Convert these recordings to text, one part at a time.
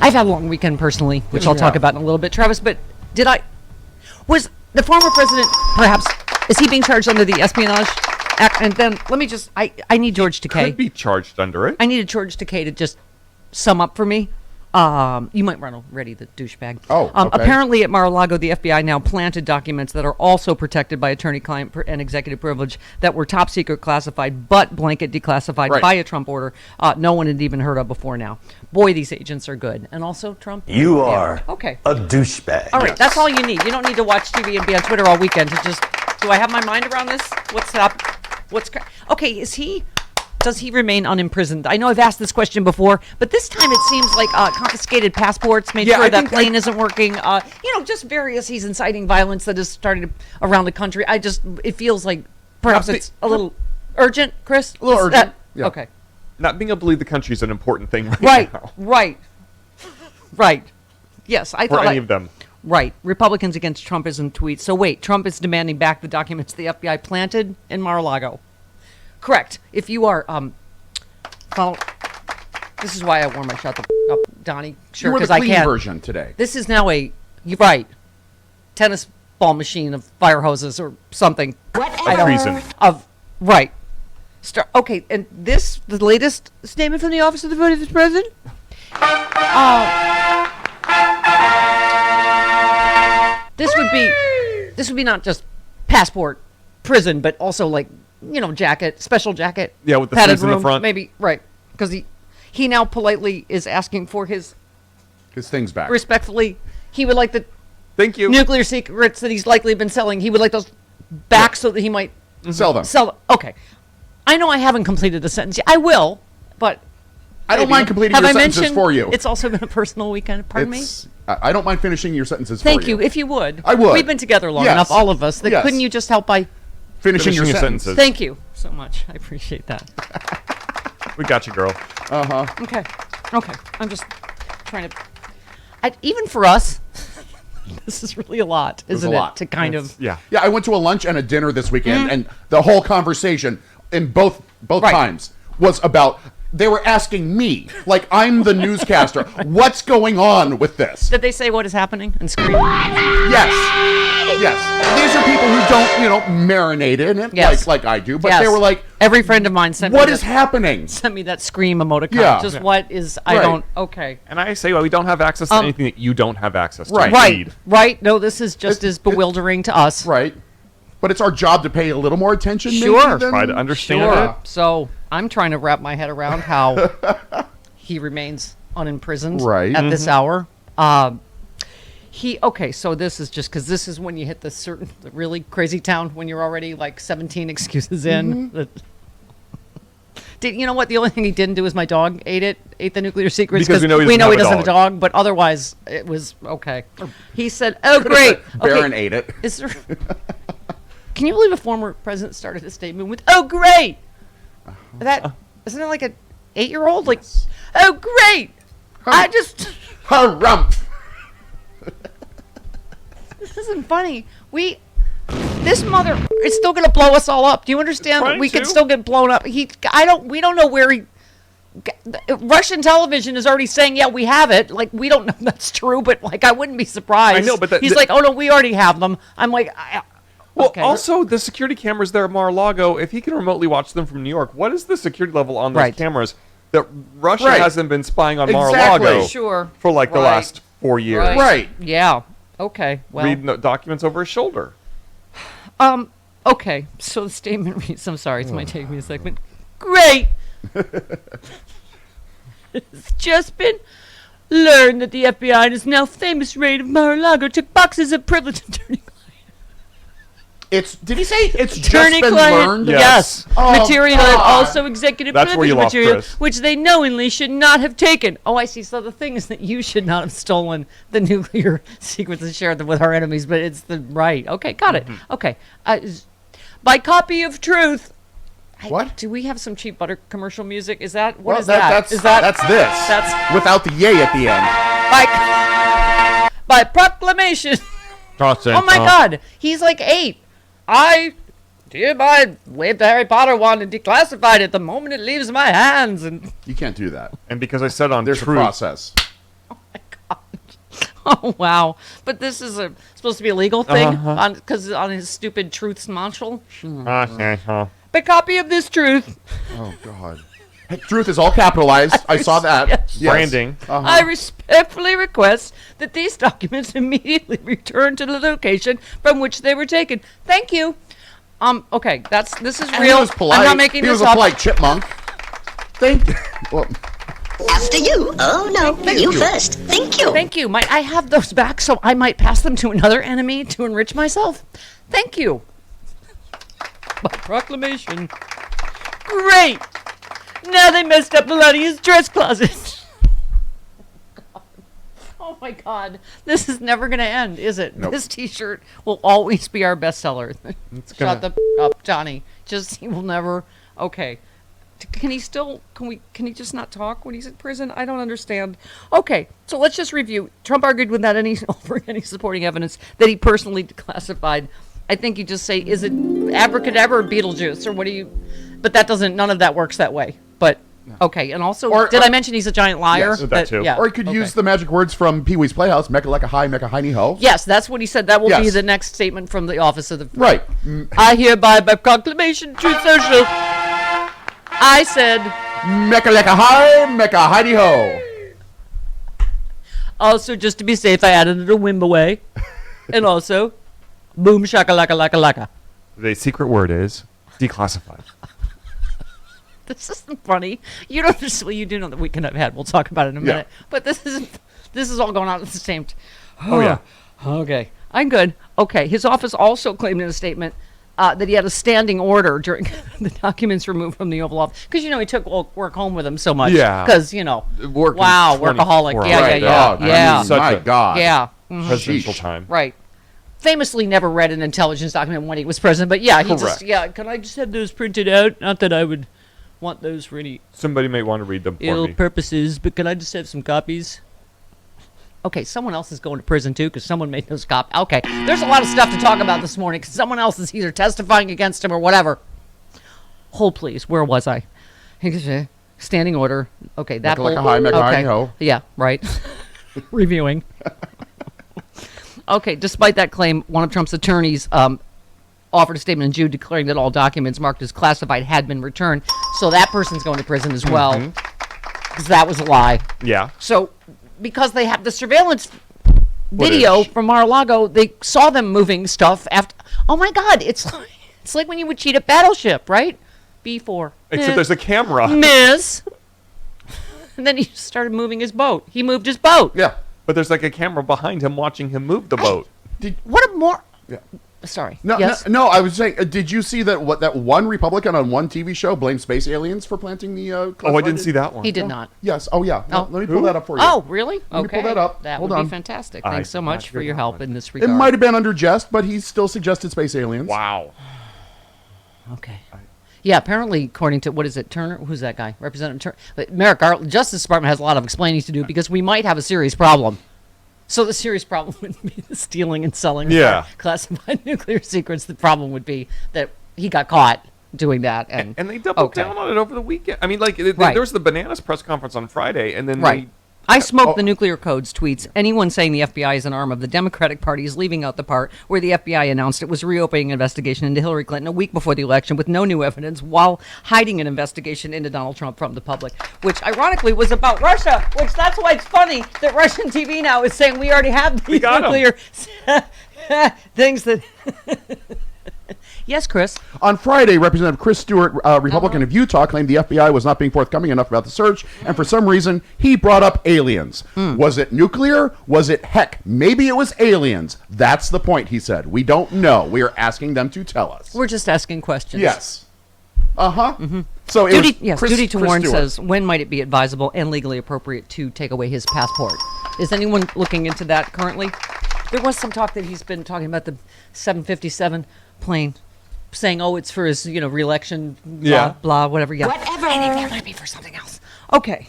I've had a long weekend personally, which I'll talk about in a little bit, Travis. But was the former president perhaps? Is he being charged under the Espionage Act? And then let me just. I need George Takei. Could be charged under it. I needed George Takei to just sum up for me. You might run already, the douchebag. Okay. Apparently at Mar-a-Lago, the FBI now planted documents that are also protected by attorney-client and executive privilege that were top secret classified, but blanket declassified by a Trump order. No one had even heard of before now. Boy, these agents are good. And also Trump. You are a douchebag. All right, that's all you need. You don't need to watch TV and be on Twitter all weekend to just, do I have my mind around this? What's up? Okay, does he remain unimprisoned? I know I've asked this question before, but this time it seems like confiscated passports, made sure that plane isn't working. Just various. He's inciting violence that has started around the country. It feels like perhaps it's a little urgent, Chris. A little urgent. Okay. Not being able to leave the country is an important thing right now. Right. Yes, I thought. For any of them. Right. Republicans against Trumpism tweets. So wait, Trump is demanding back the documents the FBI planted in Mar-a-Lago. Correct. If you are, this is why I wore my shut the up, Donnie. Sure, because I can't. Version today. This is now tennis ball machine of fire hoses or something. Treason. Right. Okay, and the latest statement from the Office of the Vice President. This would be not just passport, prison, but also special jacket. Yeah, with the padded sleeves in the front. Maybe, right. Because he now politely is asking for his things back. Respectfully, he would like the Thank you. nuclear secrets that he's likely been selling. He would like those back so that he might sell them. Okay. I know I haven't completed the sentence yet. I will, but I don't mind completing your sentences for you. It's also been a personal weekend. Pardon me? I don't mind finishing your sentences for you. Thank you. If you would. I would. We've been together long enough, all of us. Couldn't you just help by finishing your sentences? Thank you so much. I appreciate that. We got you, girl. Okay. I'm just trying to. Even for us, this is really a lot, isn't it? To kind of. Yeah. Yeah. I went to a lunch and a dinner this weekend, and the whole conversation in both times was about. They were asking me, like I'm the newscaster, what's going on with this? Did they say what is happening and scream? Yes. These are people who don't, marinate in it like I do, but they were like, every friend of mine sent me what is happening? Sent me that scream emoticon. Yeah. Just what is, I don't, okay. And I say, we don't have access to anything that you don't have access to. Right. No, this is just as bewildering to us. Right. But it's our job to pay a little more attention. Sure. Try to understand it. So I'm trying to wrap my head around how he remains unimprisoned at this hour. So this is just because this is when you hit the really crazy town when you're already like 17 excuses in. You know what? The only thing he didn't do is my dog ate the nuclear secrets because we know he doesn't have a dog. But otherwise, it was okay. He said, "Oh, great." Baron ate it. Is there? Can you believe a former president started a statement with, "Oh, great"? Isn't it like an 8-year-old? Like, "Oh, great! I just harumph." This isn't funny. This mother is still going to blow us all up. Do you understand? We can still get blown up. We don't know where Russian television is already saying, yeah, we have it. Like, we don't know if that's true, but like, I wouldn't be surprised. I know, but he's like, oh no, we already have them. I'm like, also the security cameras there at Mar-a-Lago, if he can remotely watch them from New York, what is the security level on those cameras that Russia hasn't been spying on Mar-a-Lago for like the last 4 years? Right. Yeah. Okay. Well, read documents over his shoulder. Okay. So the statement reads, I'm sorry, it might take me a second. Great. It's just been learned that the FBI and its now famous raid of Mar-a-Lago took boxes of privileged attorney-client. Did he say it's attorney just been learned? Yes. Material and also executive privilege material, Chris. which they knowingly should not have taken. Oh, I see. So the thing is that you should not have stolen the nuclear secrets and shared them with our enemies, but it's the right. Okay, got it. Okay. By copy of truth. What? Do we have some cheap butter commercial music? Is that That's this. That's without the yay at the end. By proclamation. Oh my God, he's like 8. I hereby waved the Harry Potter wand and declassified it the moment it leaves my hands. And you can't do that. And because I said on there's truth, a process. Oh my Oh, wow. But this is supposed to be a legal thing because on his stupid truths module. A copy of this truth. Oh, God. Hey, truth is all capitalized. I saw that. Yes. Branding. I respectfully request that these documents immediately return to the location from which they were taken. Thank you. Okay, this is real. He was polite. I'm not making this up. He was a polite chipmunk. Thank you. Well, after you. Oh, no. You first. Thank you. Thank you. I have those back, so I might pass them to another enemy to enrich myself. Thank you. By proclamation. Great. Now they messed up Melania's dress closet. Oh, my God. This is never going to end, is it? Nope. This T-shirt will always be our bestseller. Shut the up, Johnny. He will never. Okay. Can he just not talk when he's in prison? I don't understand. Okay, so let's just review. Trump argued without offering any supporting evidence that he personally declassified. I think you just say, is it abracadabra or Beetlejuice, or what do you? But none of that works that way. But okay, and also, did I mention he's a giant liar? Yes, that too. Yeah, or he could use the magic words from Pee Wee's Playhouse, mecca like a high, mecca hiney ho. Yes, that's what he said. That will be the next statement from the office of the. Right. I hereby, by proclamation, Truth Social. I said, mecca like a high, mecca hiney ho. Also, just to be safe, I added a Wimbaway. And also, boom shakalaka laka laka. The secret word is declassified. This isn't funny. You don't just, well, you do know the weekend I've had. We'll talk about it in a minute. But this is all going on at the same time. Oh, yeah. Okay. I'm good. Okay. His office also claimed in a statement that he had a standing order during the documents removed from the Oval Office. Because, he took work home with him so much. Yeah. Because, wow, workaholic. Yeah. My God. Yeah. Presidential time. Right. Famously never read an intelligence document when he was president. But, yeah, can I just have those printed out? Not that I would want those for any Somebody may want to read them for ill me. purposes, but can I just have some copies? Okay, someone else is going to prison too because someone made those copies. Okay, there's a lot of stuff to talk about this morning because someone else is either testifying against him or whatever. Hold please, where was I? Standing order. Okay, that like a high, okay. Ho. Yeah, right. Reviewing. Okay, despite that claim, one of Trump's attorneys offered a statement in June declaring that all documents marked as classified had been returned. So that person's going to prison as well because that was a lie. Yeah. So because they have the surveillance video from Mar-a-Lago, they saw them moving stuff after. Oh my God, it's like when you would cheat at Battleship, right? B4. Except there's a camera. Miss. And then he started moving his boat. He moved his boat. Yeah. But there's like a camera behind him watching him move the boat. What a more. Yeah. Sorry. No, yes? no, I was saying, did you see that that one Republican on one TV show blamed space aliens for planting the Oh, I didn't see that one. He did not. Yes. Oh, yeah. Oh. Let me pull that up for you. Oh, really? Let me pull that up. That Hold would on. be fantastic. Thanks so much for your help in this It regard. might have been under jest, but he still suggested space aliens. Wow. Okay. Yeah, apparently, according to, what is it, Turner? Who's that guy? Representative Turner. But Merrick Garland, Justice Department has a lot of explaining to do because we might have a serious problem. So the serious problem would be the stealing and selling of classified nuclear secrets. The problem would be that he got caught doing that. And they doubled down on it over the weekend. I mean, like, there was the Bananas press conference on Friday, and then I smoked the nuclear codes tweets. Anyone saying the FBI is an arm of the Democratic Party is leaving out the part where the FBI announced it was reopening an investigation into Hillary Clinton a week before the election with no new evidence while hiding an investigation into Donald Trump from the public, which ironically was about Russia, which that's why it's funny that Russian TV now is saying we already have these nuclear things that... Yes, Chris. On Friday, Representative Chris Stewart, Republican of Utah, claimed the FBI was not being forthcoming enough about the search, and for some reason, he brought up aliens. Was it nuclear? Was it, heck, maybe it was aliens? That's the point, he said. We don't know. We are asking them to tell us. We're just asking questions. Yes. So Duty to warn says, when might it be advisable and legally appropriate to take away his passport? Is anyone looking into that currently? There was some talk that he's been talking about the 757 plane, saying, "Oh, it's for his, re-election, blah, whatever." Yeah, whatever. And it might be for something else. Okay,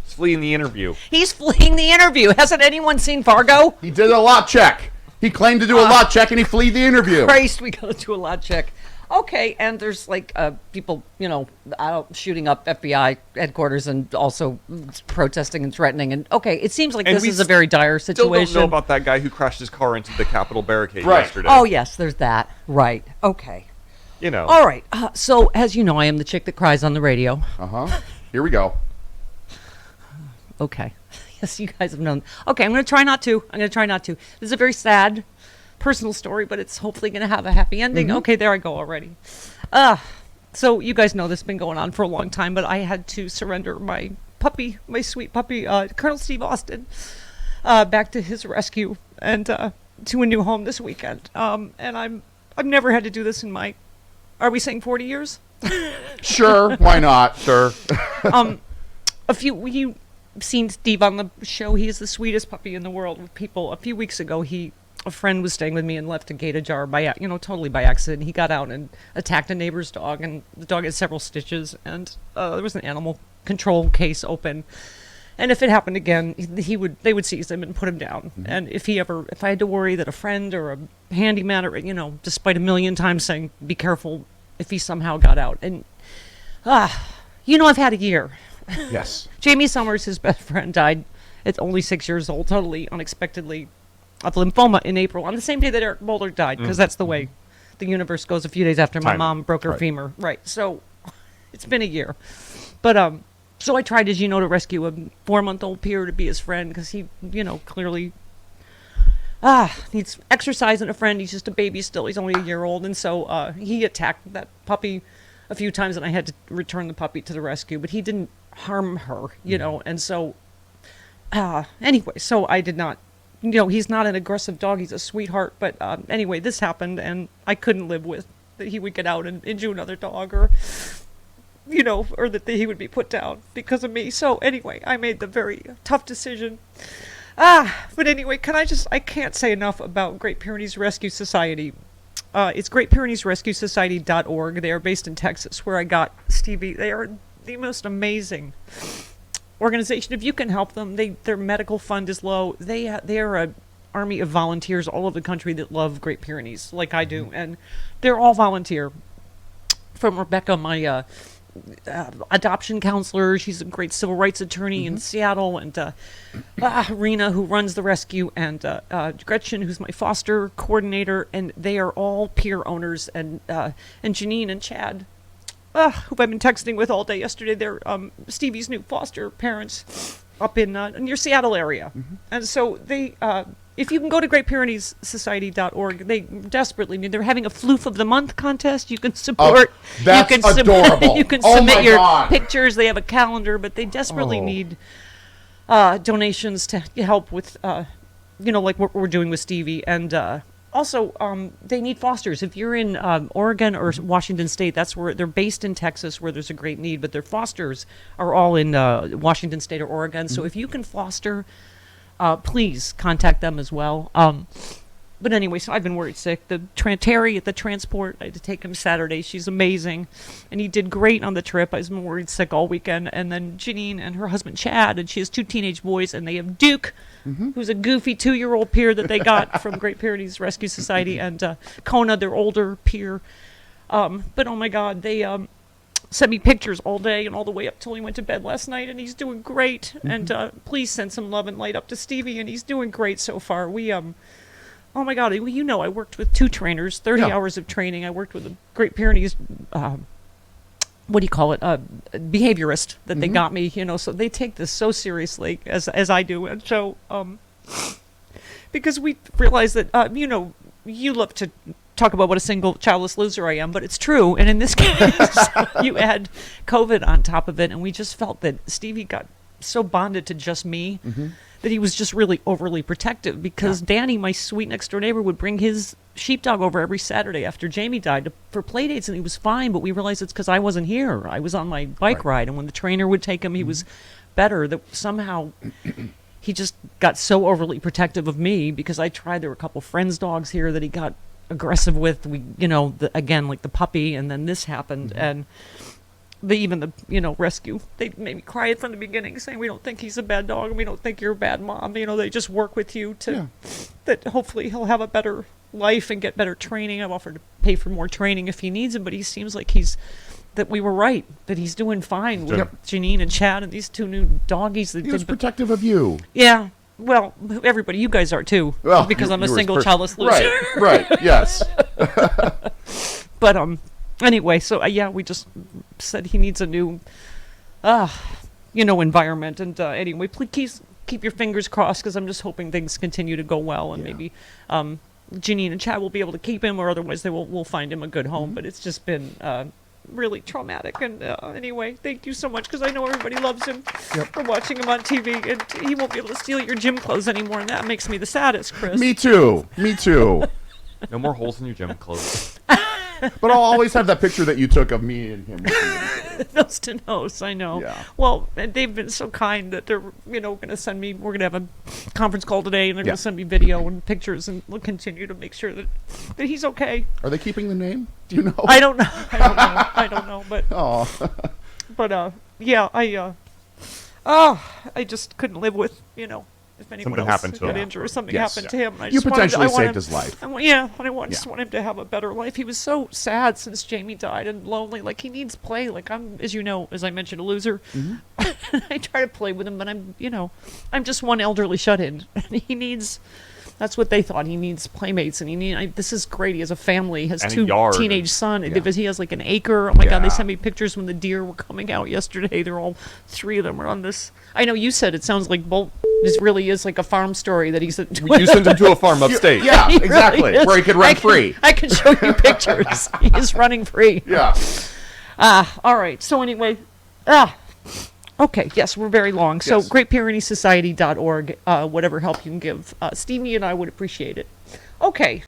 he's fleeing the interview. He's fleeing the interview. Hasn't anyone seen Fargo? He did a lot check. He claimed to do a lot check, and he fled the interview. Christ, we gotta do a lot check. Okay, and there's like people, shooting up FBI headquarters and also protesting and threatening. And okay, it seems like this is a very dire situation. Still don't know about that guy who crashed his car into the Capitol barricade Right. yesterday. Oh yes, there's that. Right. Okay. All right. So as you know, I am the chick that cries on the radio. Here we go. Okay. Yes, you guys have known. Okay, I'm going to try not to. This is a very sad personal story, but it's hopefully going to have a happy ending. Okay, there I go already. So you guys know this has been going on for a long time, but I had to surrender my puppy, my sweet puppy, Colonel Steve Austin, back to his rescue and to a new home this weekend. And I've never had to do this in my, are we saying 40 years? Sure, why not? Sure. You've seen Steve on the show. He is the sweetest puppy in the world with people. A few weeks ago, a friend was staying with me and left a gate ajar totally by accident. He got out and attacked a neighbor's dog, and the dog had several stitches, and there was an animal control case open. And if it happened again, they would seize him and put him down. And if I had to worry that a friend or a handyman or, despite a million times saying, be careful, if he somehow got out. And, I've had a year. Yes. Jamie Summers, his best friend, died at only 6 years old, totally unexpectedly, of lymphoma in April, on the same day that Eric Boulder died, because that's the way the universe goes a few days after my mom broke her femur. Right. So it's been a year. But, so I tried, as you know, to rescue a 4-month-old peer to be his friend, because he, clearly needs exercise and a friend. He's just a baby still. He's only a year old. And so he attacked that puppy a few times, and I had to return the puppy to the rescue. But he didn't harm her, and so anyway, so I did not, he's not an aggressive dog. He's a sweetheart. But anyway, this happened, and I couldn't live with that he would get out and injure another dog, or or that he would be put down because of me. So anyway, I made the very tough decision. But anyway, I can't say enough about Great Pyrenees Rescue Society. It's GreatPyreneesRescueSociety.org. They are based in Texas, where I got Stevie. They are the most amazing organization. If you can help them, their medical fund is low. They are a army of volunteers all over the country that love Great Pyrenees, like I do, and they're all volunteer. From Rebecca, my adoption counselor, she's a great civil rights attorney in Seattle, and Rena, who runs the rescue, and Gretchen, who's my foster coordinator, and they are all peer owners, and Janine and Chad, who I've been texting with all day yesterday. They're Stevie's new foster parents up in near Seattle area, and so they. If you can go to GreatPyreneesSociety.org, they desperately need. They're having a Floof of the Month contest. You can support. That's adorable. You can submit your pictures. They have a calendar, but they desperately need donations to help with, like what we're doing with Stevie. And also, they need fosters. If you're in Oregon or Washington State, that's where they're based in Texas, where there's a great need. But their fosters are all in Washington State or Oregon. So if you can foster. Please contact them as well. But anyway, so I've been worried sick. Terry at the transport, I had to take him Saturday. She's amazing. And he did great on the trip. I've been worried sick all weekend. And then Janine and her husband Chad, and she has 2 teenage boys, and they have Duke, who's a goofy 2-year-old peer that they got from Great Pyrenees Rescue Society, and Kona, their older peer. But oh my God, they sent me pictures all day and all the way up till he went to bed last night, and he's doing great. And please send some love and light up to Stevie, and he's doing great so far. We oh my God, I worked with 2 trainers, 30 hours of training. I worked with a Great Pyrenees behaviorist that they got me, so they take this so seriously as I do. And so because we realize that you love to talk about what a single childless loser I am, but it's true. And in this case, you add COVID on top of it, and we just felt that Stevie got so bonded to just me that he was just really overly protective, because Danny, my sweet next door neighbor, would bring his sheepdog over every Saturday after Jamie died for play dates, and he was fine, but we realized it's because I wasn't here. I was on my bike ride, and when the trainer would take him, he was better. That somehow he just got so overly protective of me, because I tried. There were a couple friends' dogs here that he got aggressive with. We, again, like the puppy, and then this happened, and the rescue, they made me cry from the beginning, saying, we don't think he's a bad dog, and we don't think you're a bad mom. They just work with you to that hopefully he'll have a better life and get better training. I've offered to pay for more training if he needs it, but he seems like that we were right, that he's doing fine with Janine and Chad and these 2 new doggies. He was protective of you. Yeah. Well, everybody, you guys are too, because I'm a single childless loser. Right, yes. But anyway, so we just said he needs a new, environment. And anyway, please keep your fingers crossed, because I'm just hoping things continue to go well, and maybe Janine and Chad will be able to keep him, or otherwise we'll find him a good home. But it's just been really traumatic. And anyway, thank you so much, because I know everybody loves him for watching him on TV, and he won't be able to steal your gym clothes anymore, and that makes me the saddest, Chris. Me too. No more holes in your gym clothes. But I'll always have that picture that you took of me and him. Nose to nose, I know. Yeah. Well, and they've been so kind that they're, going to send me, we're going to have a conference call today, and they're going to send me video and pictures, and we'll continue to make sure that he's okay. Are they keeping the name? Do you know? I don't know. I don't know, but... Oh. But, I just couldn't live with, if anyone else got injured or something happened to him. You potentially saved his life. I just want him to have a better life. He was so sad since Jamie died and lonely. Like, he needs play. Like, I'm, as you know, as I mentioned, a loser. Mm-hmm. I try to play with him, but I'm just one elderly shut-in. He needs... That's what they thought. He needs playmates, and this is great. He has a family. He has and 2 teenage sons. He has like an acre. Oh my God! They sent me pictures when the deer were coming out yesterday. They're all 3 of them are on this. I know you said it sounds like this really is like a farm story that he's. You sent him to a farm upstate. Yeah, exactly, really where he could run free. I can show you pictures. He's running free. Yeah. All right. So anyway, okay, yes, we're very long. So GreatPyreneesSociety.org, whatever help you can give. Stevie and I would appreciate it. Okay.